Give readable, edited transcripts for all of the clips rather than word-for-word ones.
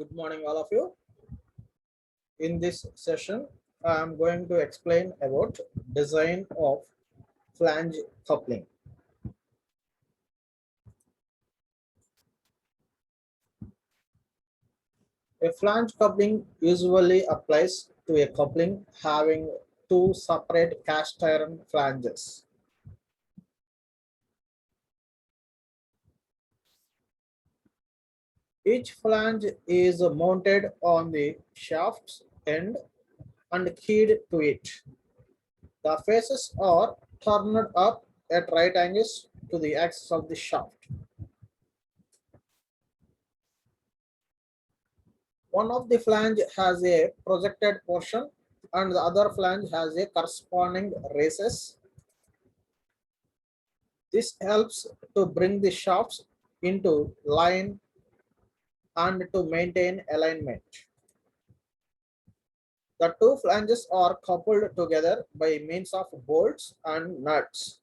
Good morning, all of you. In this session, I am going to explain about design of flange coupling. A flange coupling usually applies to a coupling having two separate cast iron flanges. Each flange is mounted on the shaft's end and keyed to it. The faces are turned up at right angles to the axis of the shaft. One of the flange has a projected portion and the other flange has a corresponding races. This helps to bring the shafts into line and to maintain alignment. The two flanges are coupled together by means of bolts and nuts.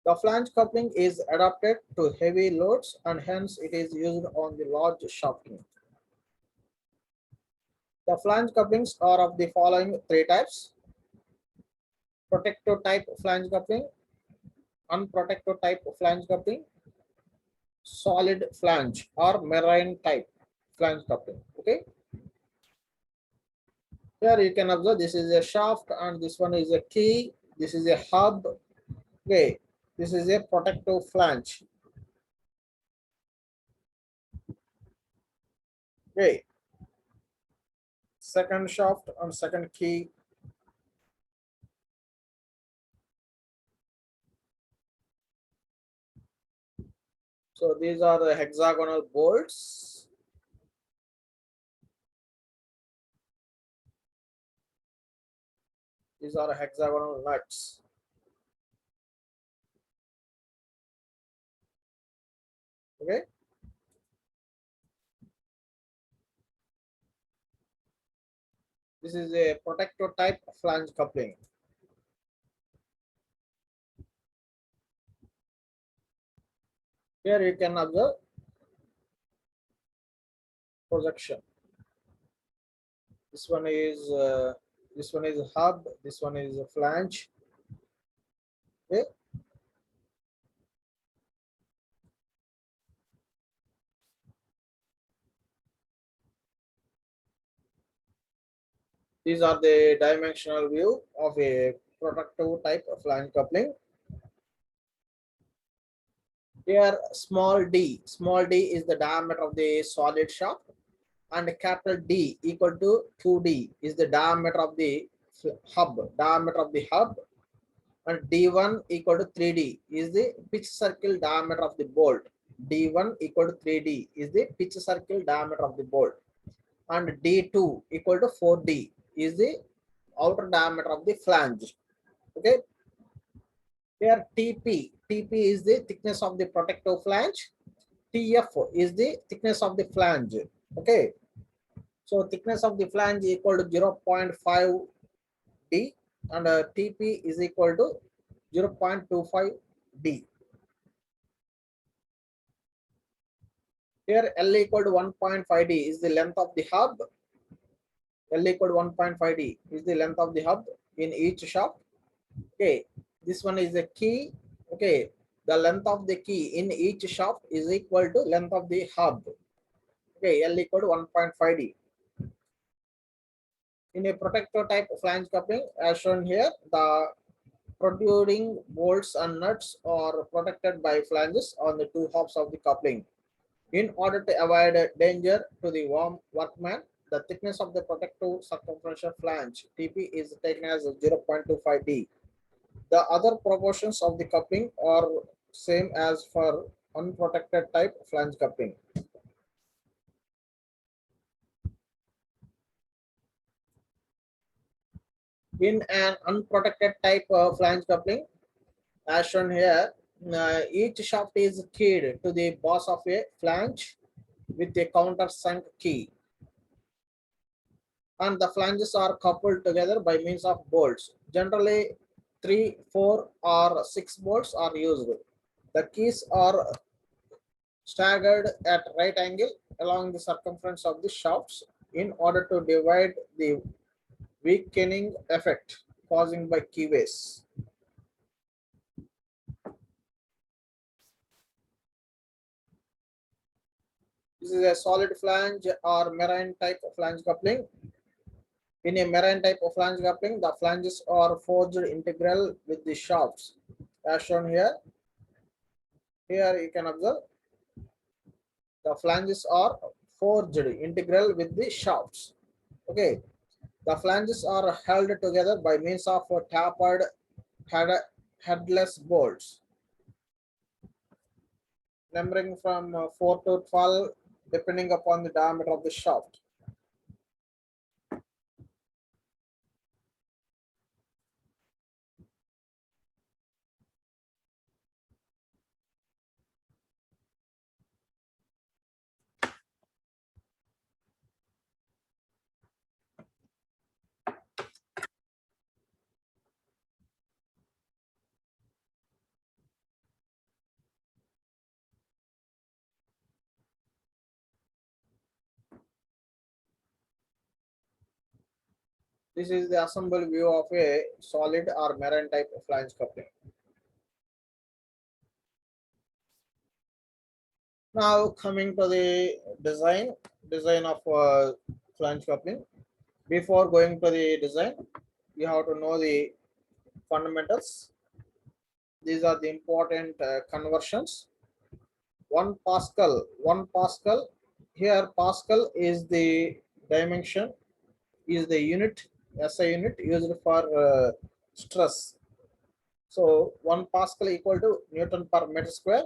The flange coupling is adapted to heavy loads and hence it is used on the large shafting. The flange couplings are of the following three types: protective type flange coupling, unprotected type flange coupling, solid flange or marine type flange coupling. Okay, here you can observe this is a shaft and this one is a key, this is a hub. Okay, this is a protective flange. Okay, second shaft and second key. So these are the hexagonal bolts. These are hexagonal nuts. Okay. This is a protector type flange coupling. Here you can observe projection. This one is hub. This one is a flange. Okay. These are the dimensional view of a protective type of flange coupling. Here small d is the diameter of the solid shaft and capital D equal to 2d is the diameter of the hub, and D1 equal to 3d is the pitch circle diameter of the bolt. D1 equal to 3d is the pitch circle diameter of the bolt, and D2 equal to 4d is the outer diameter of the flange. Okay. Here TP is the thickness of the protective flange. TF is the thickness of the flange. Okay. So thickness of the flange equal to 0.5 d and TP is equal to 0.25 d. Here L equal to 1.5 d is the length of the hub. L equal to 1.5 d is the length of the hub in each shaft. Okay, this one is the key. Okay, the length of the key in each shaft is equal to length of the hub. Okay, L equal to 1.5 d. In a protector type flange coupling, as shown here, the protruding bolts and nuts are protected by flanges on the two halves of the coupling. In order to avoid danger to the workman, the thickness of the protective circumferential flange TP is taken as 0.25 d. The other proportions of the coupling are same as for unprotected type flange coupling. In an unprotected type of flange coupling, as shown here, each shaft is keyed to the boss of a flange with a countersunk key, and the flanges are coupled together by means of bolts. Generally, 3, 4, or 6 bolts are used. The keys are staggered at right angle along the circumference of the shafts in order to divide the weakening effect causing by keyways. This is a solid flange or marine type of flange coupling. In a marine type of flange coupling, the flanges are forged integral with the shafts, as shown here. Here you can observe the flanges are forged integral with the shafts. Okay, the flanges are held together by means of tapered headless bolts, numbering from 4 to 12 depending upon the diameter of the shaft. This is the assembled view of a solid or marine type of flange coupling. Now coming to the design of flange coupling. Before going to the design, you have to know the fundamentals. These are the important conversions. 1 Pascal. Here Pascal is the dimension, is the unit, SI unit used for stress. So 1 Pascal equal to Newton per meter square.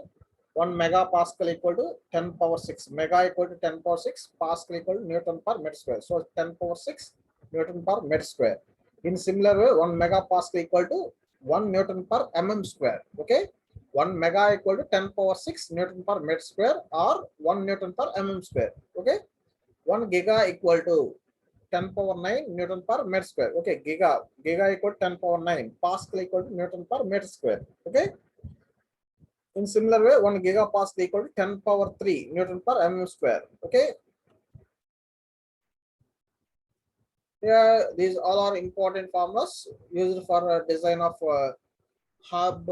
1 megapascal equal to 10 power 6. Mega equal to 10 power 6. Pascal equal to Newton per meter square. So 10 power 6 Newton per meter square. In similar way, 1 megapascal equal to 1 Newton per mm square. Okay. 1 mega equal to 10 power 6 Newton per meter square or 1 Newton per mm square. Okay. 1 giga equal to 10 power 9 Newton per meter square. Okay. Giga equal to 10 power 9. Pascal equal to Newton per meter square. Okay. In similar way, 1 gigapascal equal to 10 power 3 Newton per mm square. Okay. Here, these all are important formulas used for design of hub,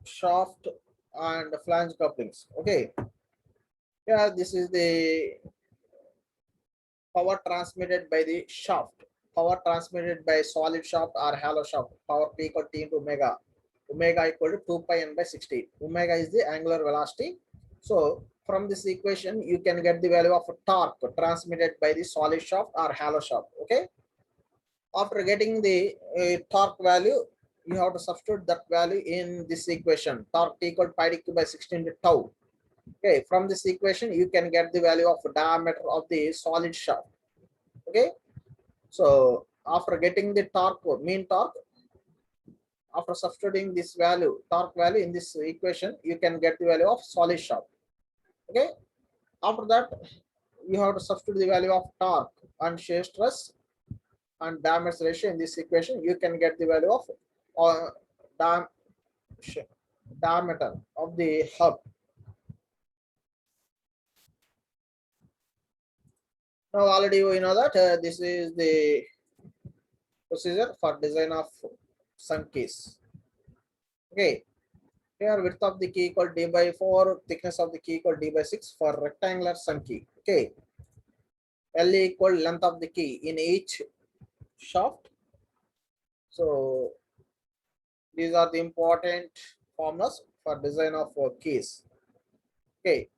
shaft, and flange couplings. Okay. Yeah, this is the power transmitted by the shaft. Power transmitted by solid shaft or hollow shaft. Power P equal to T into omega. Omega equal to 2 pi n by 60. Omega is the angular velocity. So from this equation, you can get the value of torque transmitted by the solid shaft or hollow shaft. Okay. After getting the torque value, you have to substitute that value in this equation. Torque equal to pi dq by 16 to tau. Okay. From this equation, you can get the value of diameter of the solid shaft. Okay. So after getting the torque, mean torque, after substituting this value, torque value in this equation, you can get the value of solid shaft. Okay. After that, you have to substitute the value of torque and shear stress and diameter ratio in this equation. You can get the value of diameter of the hub. Now already we know that this is the procedure for design of sunk keys. Okay. Here width of the key equal d by 4, thickness of the key equal d by 6 for rectangular sunk key. Okay. L equal length of the key in each shaft. So these are the important formulas for design of keys. Okay.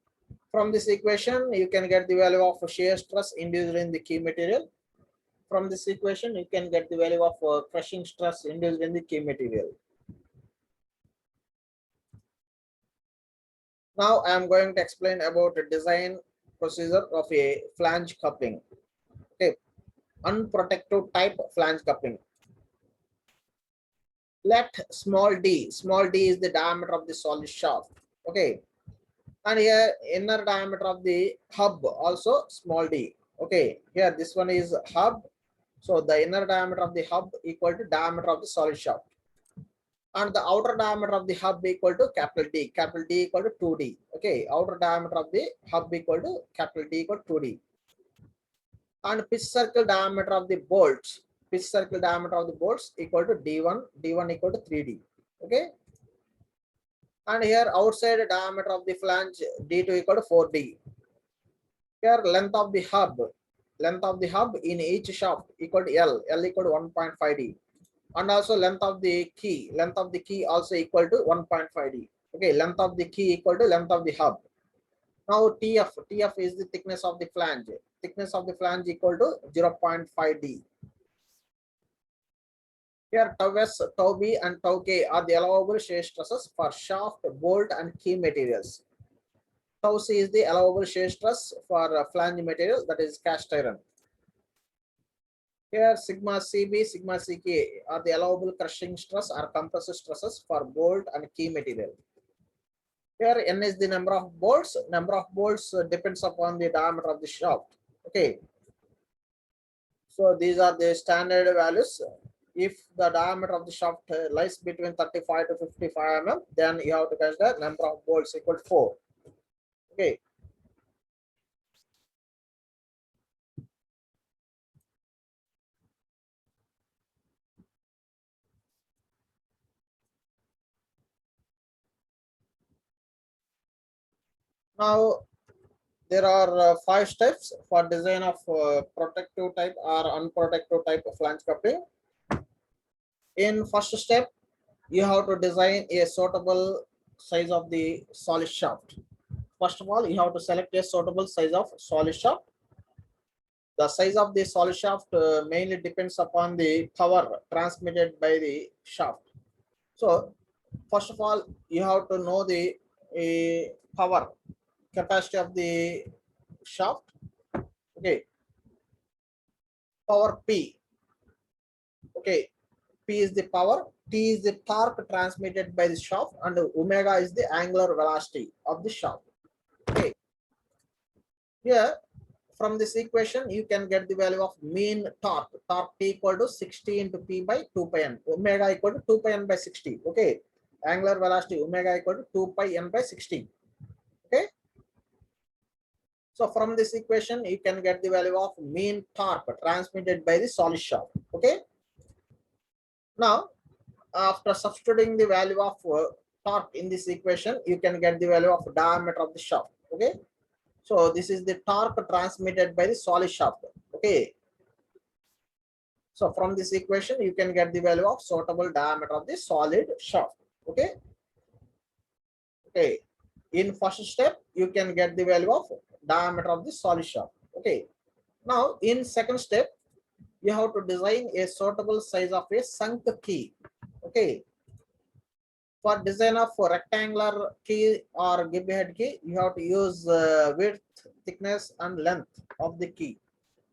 From this equation, you can get the value of shear stress induced in the key material. From this equation, you can get the value of crushing stress induced in the key material. Now I am going to explain about the design procedure of a flange coupling. Okay, unprotected type flange coupling. Let small d is the diameter of the solid shaft. Okay, and here inner diameter of the hub also small d. Okay, here this one is hub. So the inner diameter of the hub equal to diameter of the solid shaft. and the outer diameter of the hub equal to capital D equal to 2D. Okay, outer diameter of the hub equal to capital D equal to 2D. And pitch circle diameter of the bolts, equal to D1 equal to 3D. Okay, and here outside diameter of the flange D2 equal to 4D. Here length of the hub in each shaft equal to L equal to 1.5D. And also length of the key also equal to 1.5D. Okay, length of the key equal to length of the hub. Now TF is the thickness of the flange. Thickness of the flange equal to 0.5D. Here tau S, tau B and tau K are the allowable shear stresses for shaft, bolt and key materials. Tau C is the allowable shear stress for flange material, that is cast iron. Here sigma CB, sigma CK are the allowable crushing stress or compressive stresses for bolt and key material. Here N is the number of bolts. Number of bolts depends upon the diameter of the shaft. Okay. So these are the standard values. If the diameter of the shaft lies between 35 to 55 mm, then you have to consider number of bolts equal to 4. Okay. Now there are 5 steps for design of protective type or unprotective type of flange coupling. In first step, you have to design a suitable size of the solid shaft. First of all, you have to select a suitable size of solid shaft. The size of the solid shaft mainly depends upon the power transmitted by the shaft. So first of all, you have to know the power capacity of the shaft. Okay, power P. Okay, P is the power, T is the torque transmitted by the shaft, and omega is the angular velocity of the shaft. Okay, here from this equation you can get the value of mean torque. Torque T equal to 60 into P by 2 pi n. Omega equal to 2 pi n by 60. Okay, angular velocity omega equal to 2 pi n by 60. Okay, so from this equation you can get the value of mean torque transmitted by the solid shaft. Okay, now after substituting the value of torque in this equation, you can get the value of diameter of the shaft. Okay, so this is the torque transmitted by the solid shaft. Okay, so from this equation you can get the value of suitable diameter of the solid shaft. Okay, okay, in first step you can get the value of diameter of the solid shaft. Okay, now in second step you have to design a suitable size of a sunk key. Okay, for design of rectangular key or gib head key, you have to use width, thickness and length of the key.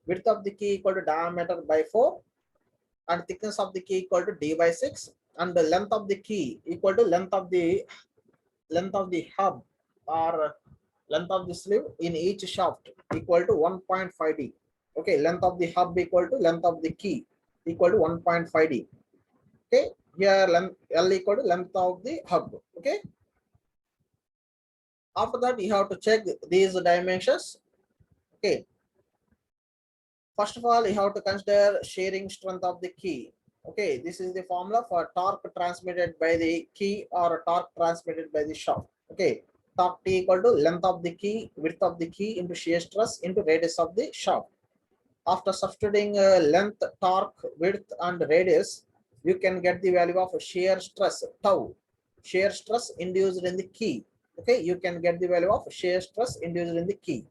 Width of the key equal to diameter by 4 and thickness of the key equal to d by 6, and the length of the key equal to length of the hub or length of the sleeve in each shaft equal to 1.5d. Okay, length of the hub equal to length of the key equal to 1.5d. Okay, here length L equal to length of the hub. Okay, after that you have to check these dimensions. Okay, first of all you have to consider shearing strength of the key. Okay, this is the formula for torque transmitted by the key or torque transmitted by the shaft. Okay, torque T equal to length of the key, width of the key into shear stress into radius of the shaft. After substituting length, torque, width and radius, you can get the value of shear stress tau, shear stress induced in the key. Okay, you can get the value of shear stress induced in the key.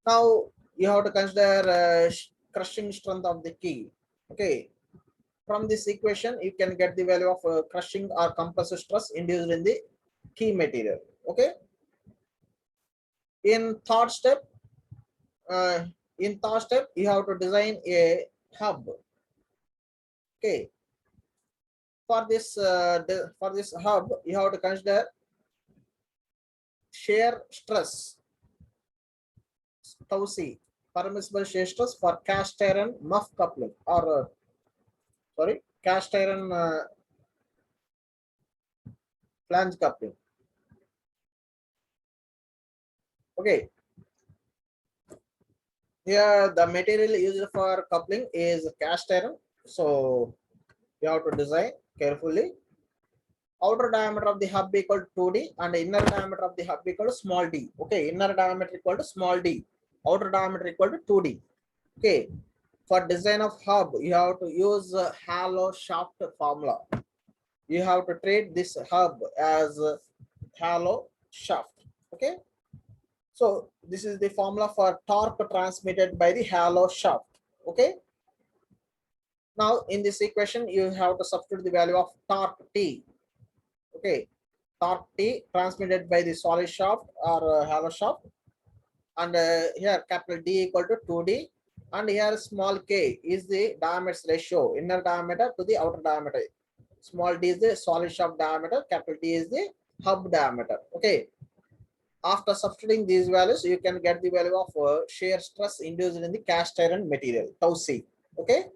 Now you have to consider crushing strength of the key. Okay, from this equation you can get the value of crushing or compressive stress induced in the key material. Okay, in third step you have to design a hub. Okay, for this hub you have to consider shear stress tau C, permissible shear stress for cast iron muff coupling or cast iron flange coupling. Okay, here the material used for coupling is cast iron, so you have to design carefully. Outer diameter of the hub equal to 2d and inner diameter of the hub equal to small d. Okay, inner diameter equal to small d, outer diameter equal to 2d. Okay, for design of hub, you have to use hollow shaft formula. You have to treat this hub as a hollow shaft. Okay, so this is the formula for torque transmitted by the hollow shaft. Okay, now in this equation, you have to substitute the value of torque T. Okay, torque T transmitted by the solid shaft or hollow shaft, and here capital D equal to 2D, and here small k is the diameter ratio, inner diameter to the outer diameter. Small d is the solid shaft diameter, capital D is the hub diameter. Okay, after substituting these values, you can get the value of shear stress induced in the cast iron material, tau c. Okay,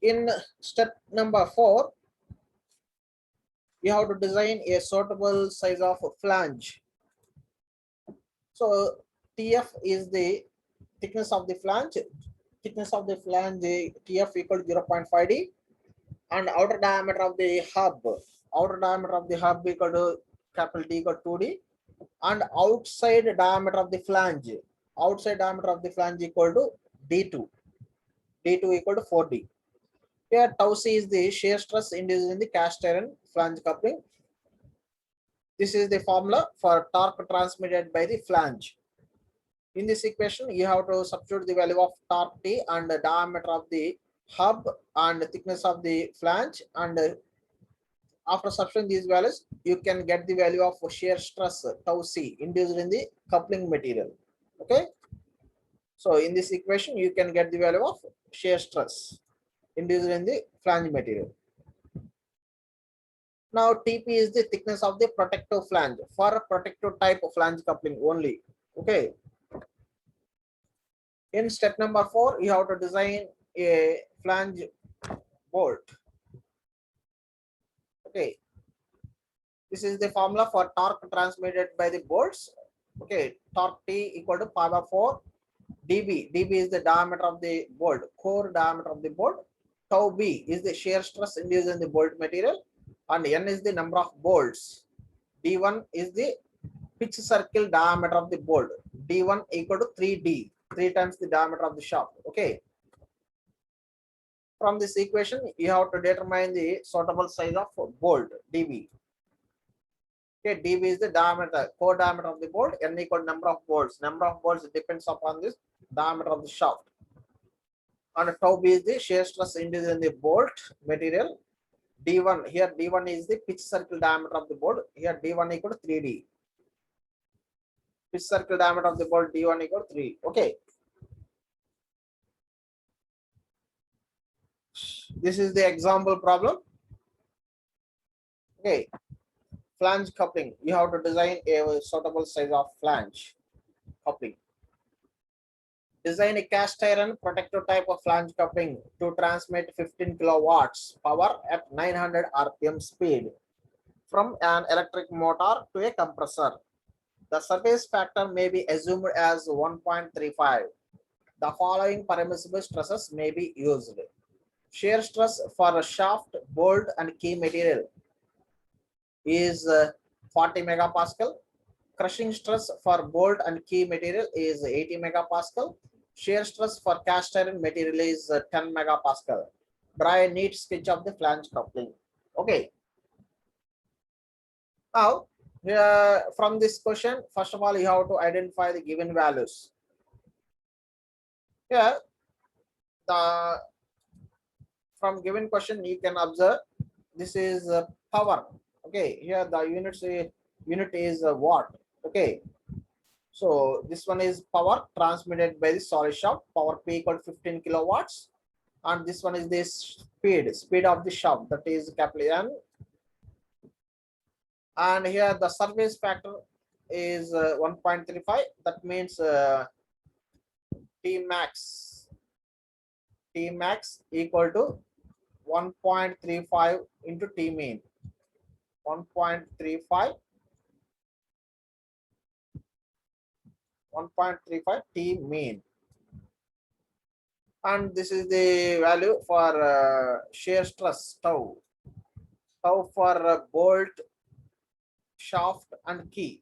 in step number 4, you have to design a suitable size of flange. So TF is the thickness of the flange. Thickness of the flange TF equal to 0.5d, and outer diameter of the hub. Outer diameter of the hub equal to capital D equal to 2d, and outside diameter of the flange. Outside diameter of the flange equal to D2. D2 equal to 4d. Here tau c is the shear stress induced in the cast iron flange coupling. This is the formula for torque transmitted by the flange. In this equation, you have to substitute the value of torque T and the diameter of the hub and the thickness of the flange, and after substituting these values, you can get the value of shear stress tau c induced in the coupling material. Okay, so in this equation, you can get the value of shear stress induced in the flange material. Now TP is the thickness of the protective flange for protective type of flange coupling only. Okay. In step number 4, you have to design a flange bolt. Okay. This is the formula for torque transmitted by the bolts. Okay. Torque T equal to pi by 4 dB. dB is the diameter of the bolt, core diameter of the bolt. Tau B is the shear stress induced in the bolt material, and N is the number of bolts. D1 is the pitch circle diameter of the bolt. D1 equal to 3D, 3 times the diameter of the shaft. Okay. From this equation, you have to determine the suitable size of bolt, dB. Okay, dB is the diameter, core diameter of the bolt. N equal to number of bolts. Number of bolts depends upon this diameter of the shaft. And tau B is the shear stress induced in the bolt material. D1, here D1 is the pitch circle diameter of the bolt. Here D1 equal to 3D. Pitch circle diameter of the bolt D1 equal to 3. Okay. This is the example problem. Okay. Flange coupling. You have to design a suitable size of flange coupling. Design a cast iron protective type of flange coupling to transmit 15 kilowatts power at 900 RPM speed from an electric motor to a compressor. The surface factor may be assumed as 1.35. The following permissible stresses may be used. Shear stress for a shaft, bolt, and key material is 40 megapascal. Crushing stress for bolt and key material is 80 megapascal. Shear stress for cast iron material is 10 megapascal. Draw a neat sketch of the flange coupling. Okay. Now, from this question, first of all, you have to identify the given values. Here, from given question, you can observe this is power. Okay, here the unit is watt. Okay, so this one is power transmitted by the solid shaft. Power P equal to 15 kilowatts, and this one is the speed of the shaft, that is capital N. And here the surface factor is 1.35. That means T max equal to 1.35 into T mean. 1.35 T mean. And this is the value for shear stress tau. Tau for bolt, shaft and key.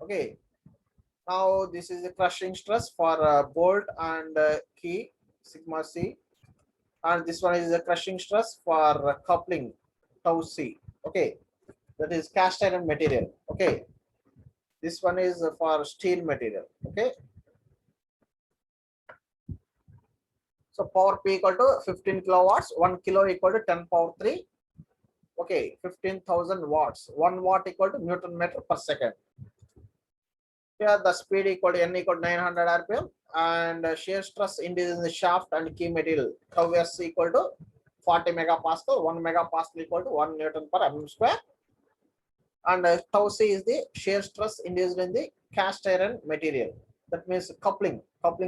Okay. Now this is the crushing stress for bolt and key, sigma c, and this one is the crushing stress for coupling, tau c. Okay, that is cast iron material. Okay, this one is for steel material. Okay, so power P equal to 15 kilowatts, 1 kilo equal to 10 power 3. Okay, 15,000 watts. 1 watt equal to Newton meter per second. Here the speed equal to N equal to 900 RPM, and shear stress induced in the shaft and key material tau S equal to 40 megapascal. 1 megapascal equal to 1 Newton per mm square. And tau C is the shear stress induced in the cast iron material. That means coupling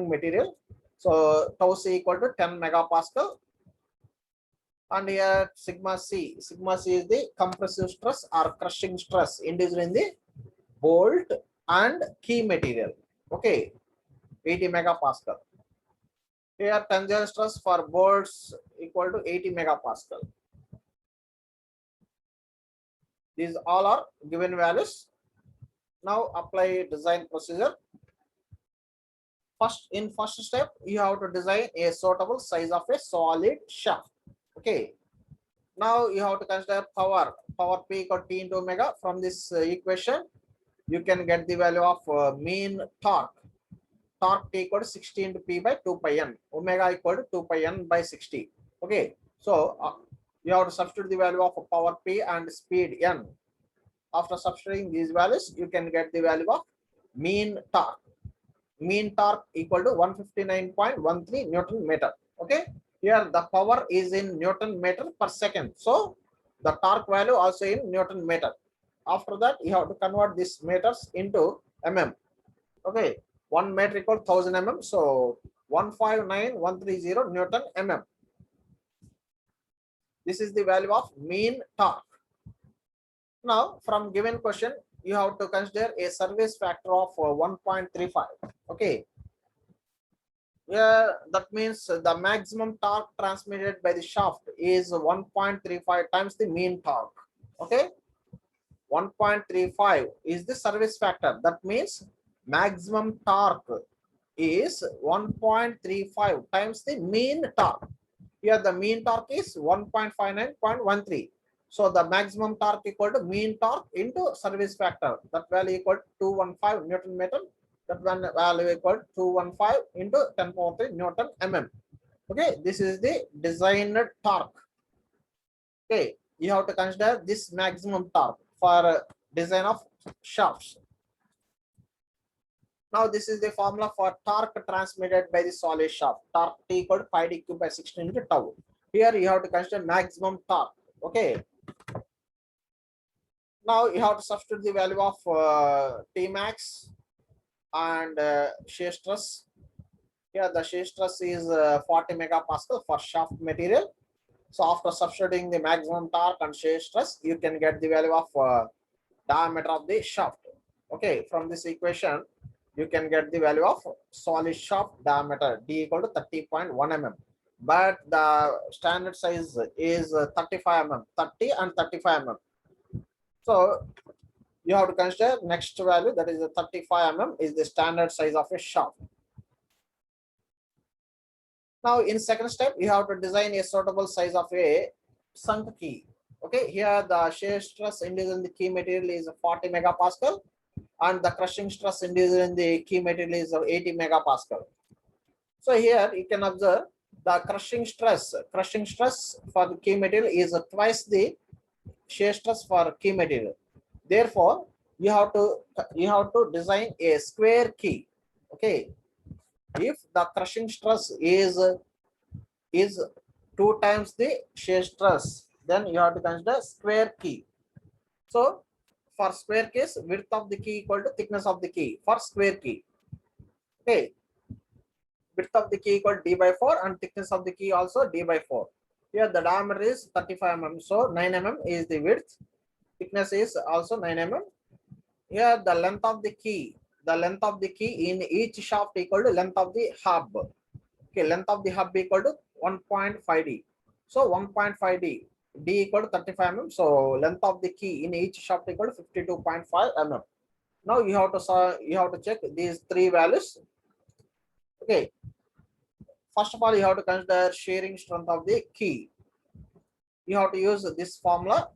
material. So tau C equal to 10 megapascal. And here sigma C is the compressive stress or crushing stress induced in the bolt and key material. Okay, 80 megapascal. Here tensile stress for bolts equal to 80 megapascal. These all are given values. Now apply design procedure. In first step, you have to design a suitable size of a solid shaft. Okay. Now you have to consider power P equal to T into omega. From this equation, you can get the value of mean torque. Torque T equal to 60 into P by 2 pi n. Omega equal to 2 pi n by 60. Okay. So you have to substitute the value of power P and speed n. After substituting these values, you can get the value of mean torque. Mean torque equal to 159.13 Newton meter. Okay. Here the power is in Newton meter per second. So the torque value also in Newton meter. After that, you have to convert these meters into mm. Okay. 1 meter equal 1000 mm. So 159,130 Newton mm. This is the value of mean torque. Now, from given question, you have to consider a service factor of 1.35. Okay. Yeah, that means the maximum torque transmitted by the shaft is 1.35 times the mean torque. Okay. 1.35 is the service factor. That means maximum torque is 1.35 times the mean torque. Here the mean torque is 1.59.13. So the maximum torque equal to mean torque into service factor. That value equal to 215 Newton meter. That one value equal to 215 into 10 power 3 Newton mm. Okay, this is the designed torque. Okay, you have to consider this maximum torque for design of shafts. Now this is the formula for torque transmitted by the solid shaft. Torque T equal to pi d cube by 16 into tau. Here you have to consider maximum torque. Okay. Now you have to substitute the value of T max and shear stress. Here the shear stress is 40 megapascal for shaft material. So after substituting the maximum torque and shear stress, you can get the value of diameter of the shaft. Okay, from this equation, you can get the value of solid shaft diameter D equal to 30.1 mm. But the standard size is 35 mm, 30 and 35 mm. So you have to consider next value, that is the 35 mm is the standard size of a shaft. Now in second step, you have to design a suitable size of a sunk key. Okay, here the shear stress induced in the key material is 40 megapascal and the crushing stress induced in the key material is 80 megapascal. So here you can observe the crushing stress for the key material is twice the shear stress for key material. Therefore, you have to design a square key. Okay, if the crushing stress is 2 times the shear stress, then you have to consider square key. So for square case, width of the key equal to thickness of the key for square key. Okay, width of the key equal to d by 4 and thickness of the key also d by 4. Here the diameter is 35 mm, so 9 mm is the width. Thickness is also 9 mm. Here the length of the key. The length of the key in each shaft equal to length of the hub. Okay, length of the hub equal to 1.5d. So 1.5d, d equal to 35 mm. So length of the key in each shaft equal to 52.5 mm. Now you have to check these three values. Okay, first of all you have to consider shearing strength of the key. You have to use this formula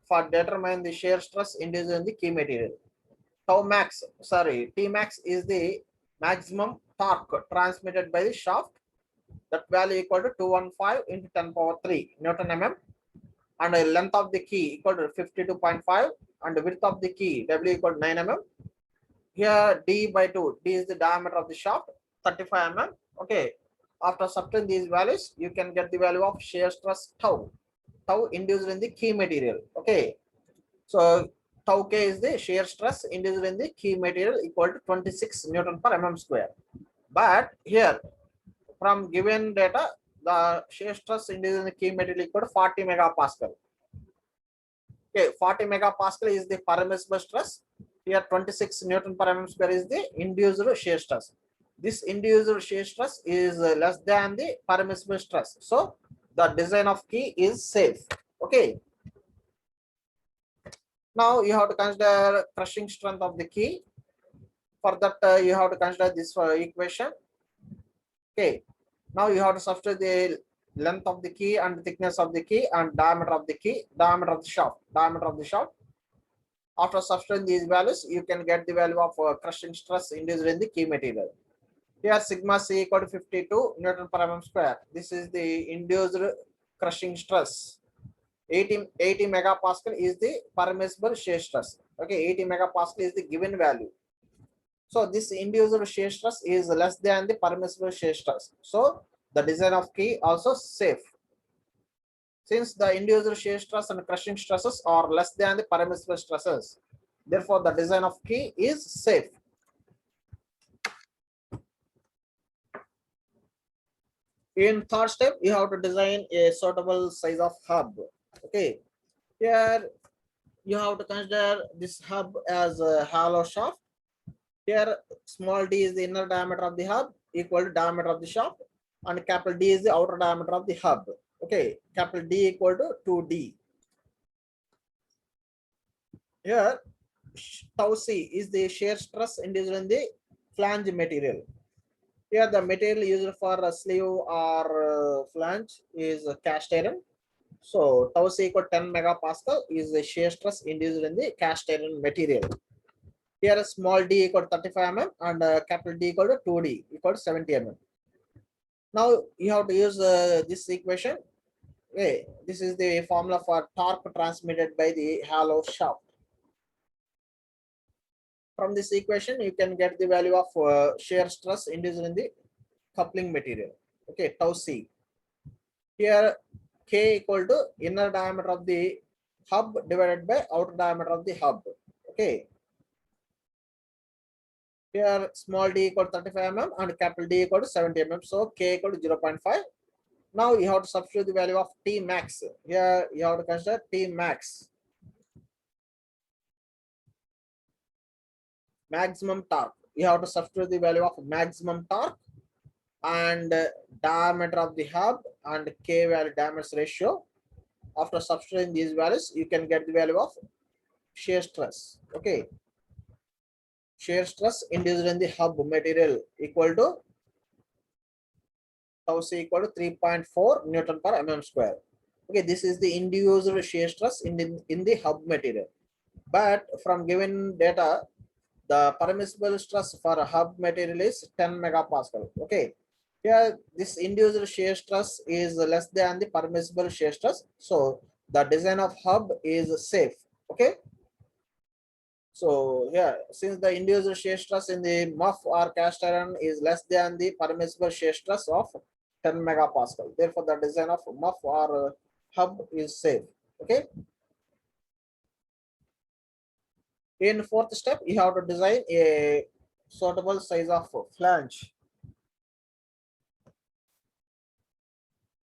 for determine the shear stress induced in the key material. T max is the maximum torque transmitted by the shaft. That value equal to 215 into 10 power 3 Newton mm, and the length of the key equal to 52.5, and the width of the key W equal to 9 mm. Here D by 2, D is the diameter of the shaft, 35 mm. Okay, after subtracting these values, you can get the value of shear stress tau. Tau induced in the key material. Okay, so tau K is the shear stress induced in the key material equal to 26 Newton per mm square. But here, from given data, the shear stress induced in the key material equal to 40 megapascal. Okay, 40 megapascal is the permissible stress. Here 26 Newton per mm square is the induced shear stress. This induced shear stress is less than the permissible stress. So the design of key is safe. Okay. Now you have to consider crushing strength of the key. For that, you have to consider this equation. Okay. Now you have to substitute the length of the key and thickness of the key and diameter of the key, diameter of the shaft. After substituting these values, you can get the value of crushing stress induced in the key material. Here sigma C equal to 52 Newton per mm square. This is the induced crushing stress. 80 megapascal is the permissible shear stress. Okay, 80 megapascal is the given value. So this induced shear stress is less than the permissible shear stress. So the design of key also safe. Since the induced shear stress and crushing stresses are less than the permissible stresses, therefore the design of key is safe. In third step, you have to design a suitable size of hub. Okay, here you have to consider this hub as a hollow shaft. Here small d is the inner diameter of the hub equal to diameter of the shaft, and capital D is the outer diameter of the hub. Okay, capital D equal to 2d. Here tau C is the shear stress induced in the flange material. Here the material used for a sleeve or flange is cast iron. So tau C equal to 10 megapascal is the shear stress induced in the cast iron material. Here a small d equal to 35 mm and capital D equal to 2d equal to 70 mm. Now you have to use this equation. Okay, this is the formula for torque transmitted by the hollow shaft. From this equation, you can get the value of shear stress induced in the coupling material. Okay, tau C. Here K equal to inner diameter of the hub divided by outer diameter of the hub. Okay. Here small d equal to 35 mm and capital D equal to 70 mm. So K equal to 0.5. Now you have to substitute the value of T max. Here you have to consider T max. Maximum torque. You have to substitute the value of maximum torque and diameter of the hub and K value diameter ratio. After substituting these values, you can get the value of shear stress. Okay. Shear stress induced in the hub material equal to tau C equal to 3.4 Newton per mm square. Okay, this is the induced shear stress in the hub material. But from given data, the permissible stress for a hub material is 10 megapascal. Okay. Here, this induced shear stress is less than the permissible shear stress. So the design of hub is safe. Okay. So yeah, since the induced shear stress in the muff or cast iron is less than the permissible shear stress of 10 megapascal, therefore the design of muff or hub is safe. Okay. In fourth step, you have to design a suitable size of flange.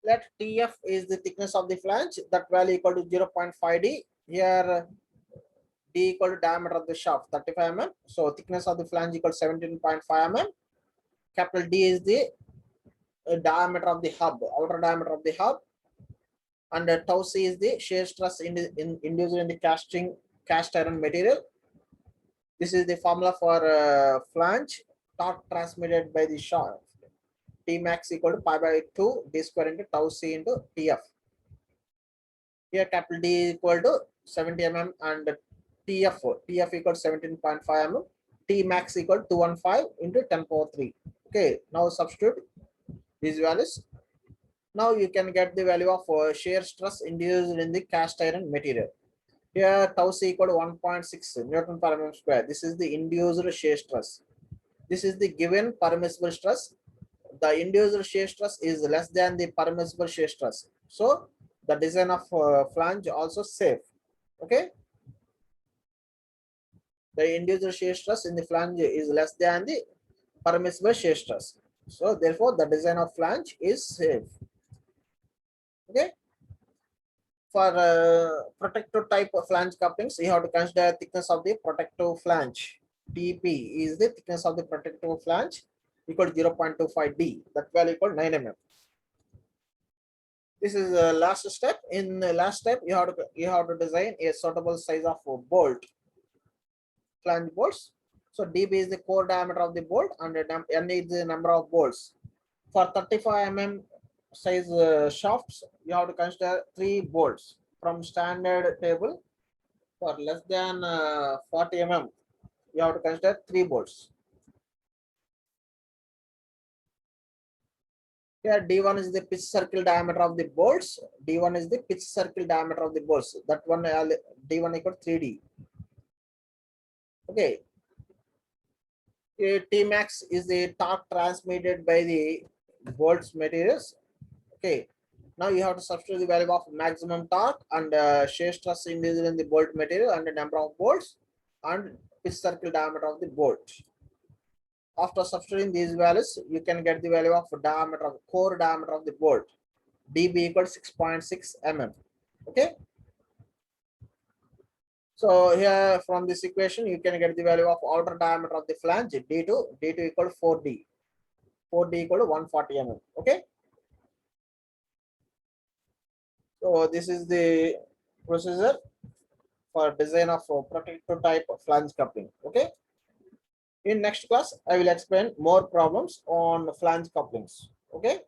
Let TF is the thickness of the flange, that value equal to 0.5 D. Here D equal to diameter of the shaft 35 mm. So thickness of the flange equal to 17.5 mm. Capital D is the diameter of the hub, outer diameter of the hub, and tau C is the shear stress induced in the cast iron material. This is the formula for flange, torque transmitted by the shaft. T max equal to pi by 2 D square into tau C into TF. Here capital D equal to 70 mm and TF equal to 17.5 mm. T max equal to 215 into 10 power 3. Okay, now substitute these values. Now you can get the value of shear stress induced in the cast iron material. Here tau C equal to 1.6 Newton per mm square. This is the induced shear stress. This is the given permissible stress. The induced shear stress is less than the permissible shear stress. So the design of flange also safe. Okay. The induced shear stress in the flange is less than the permissible shear stress. So therefore the design of flange is safe. Okay. For protective type of flange couplings, you have to consider thickness of the protective flange. TP is the thickness of the protective flange equal to 0.25 D. That value equal to 9 mm. This is the last step. In the last step, you have to design a suitable size of bolt, flange bolts. So DB is the core diameter of the bolt, and N is the number of bolts. For 35 mm size shafts, you have to consider 3 bolts from standard table. For less than 40 mm, you have to consider 3 bolts. Here D1 is the pitch circle diameter of the bolts. D1 is the pitch circle diameter of the bolts. That one D1 equal 3D. Okay. T max is the torque transmitted by the bolts materials. Okay. Now you have to substitute the value of maximum torque and shear stress induced in the bolt material and the number of bolts and pitch circle diameter of the bolt. After substituting these values, you can get the value of diameter of core diameter of the bolt. DB equals 6.6 mm. Okay. So here from this equation, you can get the value of outer diameter of the flange D2 equal to 4D. 4D equal to 140 mm. Okay. So this is the procedure for design of protective type of flange coupling. Okay. In next class, I will explain more problems on flange couplings. Okay.